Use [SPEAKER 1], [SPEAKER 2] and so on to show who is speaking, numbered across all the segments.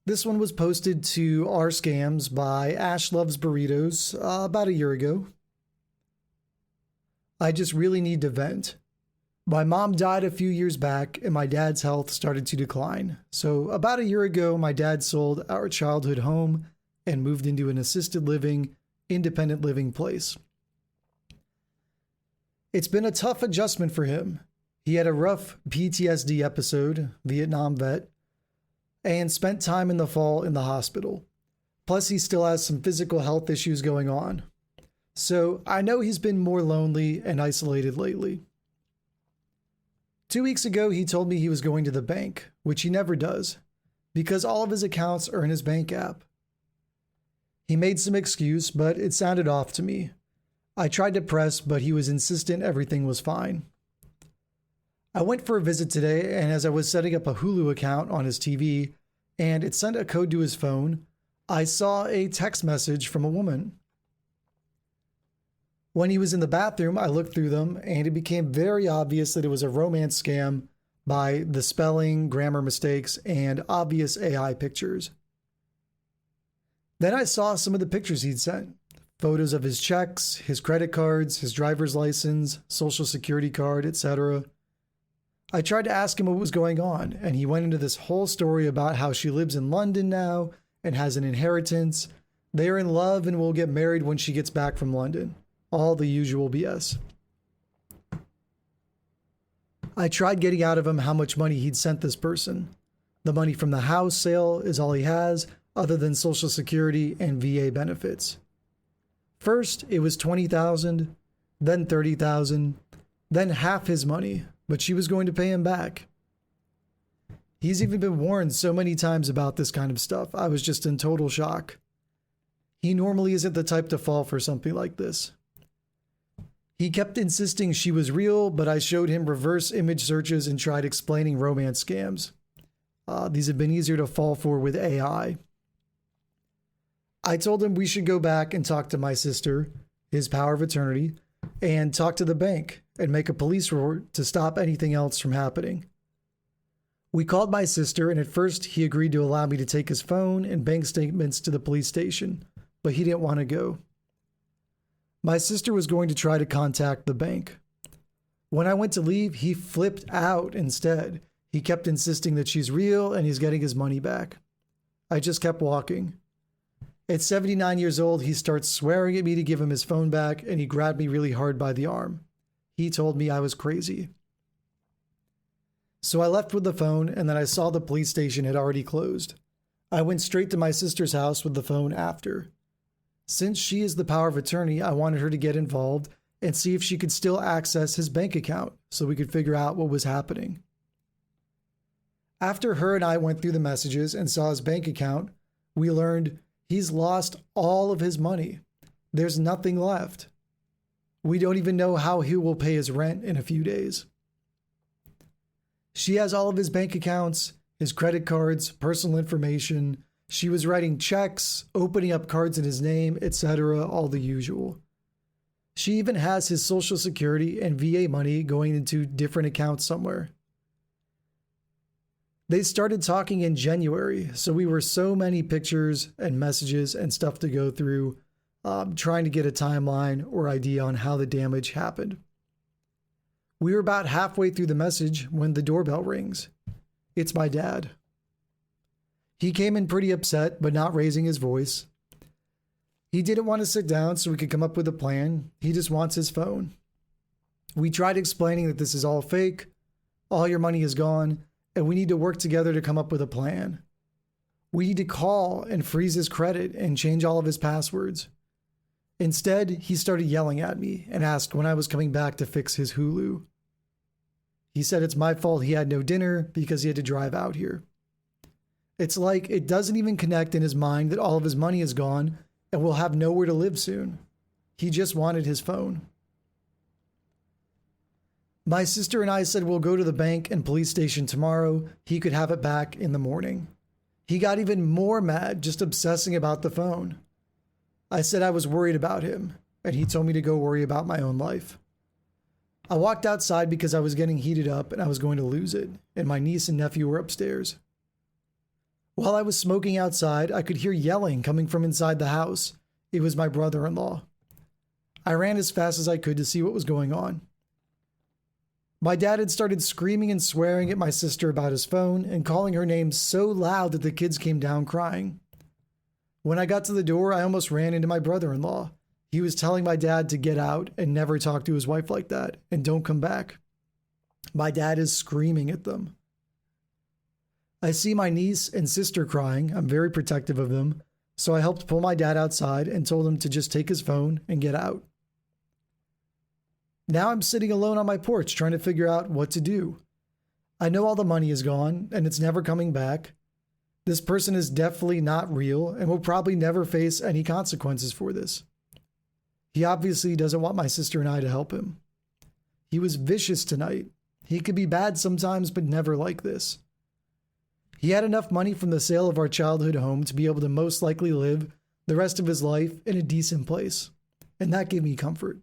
[SPEAKER 1] This one was posted to our scams by Ash Loves Burritos about a year ago. I just really need to vent. My mom died a few years back and my dad's health started to decline. So about a year ago, my dad sold our childhood home and moved into an assisted living, independent living place. It's been a tough adjustment for him. He had a rough PTSD episode, Vietnam vet, and spent time in the fall in the hospital. Plus, he still has some physical health issues going on. So I know he's been more lonely and isolated lately. 2 weeks ago, he told me he was going to the bank, which he never does, because all of his accounts are in his bank app. He made some excuse, but it sounded off to me. I tried to press, but he was insistent everything was fine. I went for a visit today, and as I was setting up a Hulu account on his TV, and it sent a code to his phone, I saw a text message from a woman. When he was in the bathroom, I looked through them, and it became very obvious that it was a romance scam by the spelling, grammar mistakes, and obvious AI pictures. Then I saw some of the pictures he'd sent. Photos of his checks, his credit cards, his driver's license, social security card, etc. I tried to ask him what was going on, and he went into this whole story about how she lives in London now and has an inheritance. They are in love and will get married when she gets back from London. All the usual BS. I tried getting out of him how much money he'd sent this person. The money from the house sale is all he has, other than Social Security and VA benefits. First, it was $20,000, then $30,000, then half his money, but she was going to pay him back. He's even been warned so many times about this kind of stuff. I was just in total shock. He normally isn't the type to fall for something like this. He kept insisting she was real, but I showed him reverse image searches and tried explaining romance scams. These have been easier to fall for with AI. I told him we should go back and talk to my sister, his power of attorney, and talk to the bank and make a police report to stop anything else from happening. We called my sister, and at first he agreed to allow me to take his phone and bank statements to the police station, but he didn't want to go. My sister was going to try to contact the bank. When I went to leave, he flipped out instead. He kept insisting that she's real and he's getting his money back. I just kept walking. At 79 years old, he starts swearing at me to give him his phone back, and he grabbed me really hard by the arm. He told me I was crazy. So I left with the phone, and then I saw the police station had already closed. I went straight to my sister's house with the phone after. Since she is the power of attorney, I wanted her to get involved and see if she could still access his bank account so we could figure out what was happening. After her and I went through the messages and saw his bank account, we learned he's lost all of his money. There's nothing left. We don't even know how he will pay his rent in a few days. She has all of his bank accounts, his credit cards, personal information. She was writing checks, opening up cards in his name, etc., all the usual. She even has his Social Security and VA money going into different accounts somewhere. They started talking in January, so we were so many pictures and messages and stuff to go through, trying to get a timeline or idea on how the damage happened. We were about halfway through the message when the doorbell rings. It's my dad. He came in pretty upset, but not raising his voice. He didn't want to sit down so we could come up with a plan. He just wants his phone. We tried explaining that this is all fake, all your money is gone, and we need to work together to come up with a plan. We need to call and freeze his credit and change all of his passwords. Instead, he started yelling at me and asked when I was coming back to fix his Hulu. He said it's my fault he had no dinner because he had to drive out here. It's like it doesn't even connect in his mind that all of his money is gone and will have nowhere to live soon. He just wanted his phone. My sister and I said we'll go to the bank and police station tomorrow. He could have it back in the morning. He got even more mad just obsessing about the phone. I said I was worried about him, and he told me to go worry about my own life. I walked outside because I was getting heated up and I was going to lose it, and my niece and nephew were upstairs. While I was smoking outside, I could hear yelling coming from inside the house. It was my brother-in-law. I ran as fast as I could to see what was going on. My dad had started screaming and swearing at my sister about his phone and calling her name so loud that the kids came down crying. When I got to the door, I almost ran into my brother-in-law. He was telling my dad to get out and never talk to his wife like that and don't come back. My dad is screaming at them. I see my niece and sister crying. I'm very protective of them, so I helped pull my dad outside and told him to just take his phone and get out. Now I'm sitting alone on my porch trying to figure out what to do. I know all the money is gone and it's never coming back. This person is definitely not real and will probably never face any consequences for this. He obviously doesn't want my sister and I to help him. He was vicious tonight. He could be bad sometimes, but never like this. He had enough money from the sale of our childhood home to be able to most likely live the rest of his life in a decent place, and that gave me comfort.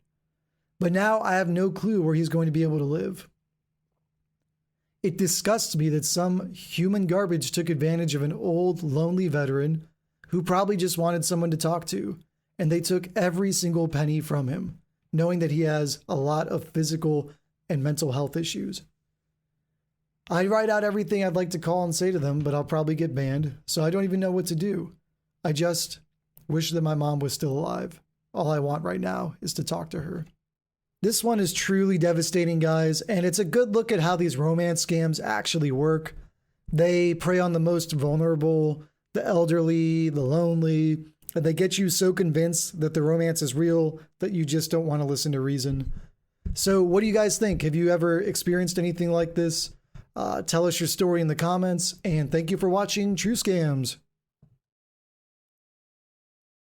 [SPEAKER 1] But now I have no clue where he's going to be able to live. It disgusts me that some human garbage took advantage of an old, lonely veteran who probably just wanted someone to talk to, and they took every single penny from him, knowing that he has a lot of physical and mental health issues. I write out everything I'd like to call and say to them, but I'll probably get banned, so I don't even know what to do. I just wish that my mom was still alive. All I want right now is to talk to her. This one is truly devastating, guys, and it's a good look at how these romance scams actually work. They prey on the most vulnerable, the elderly, the lonely, and they get you so convinced that the romance is real that you just don't want to listen to reason. So what do you guys think? Have you ever experienced anything like this? Tell us your story in the comments, and thank you for watching True Scams.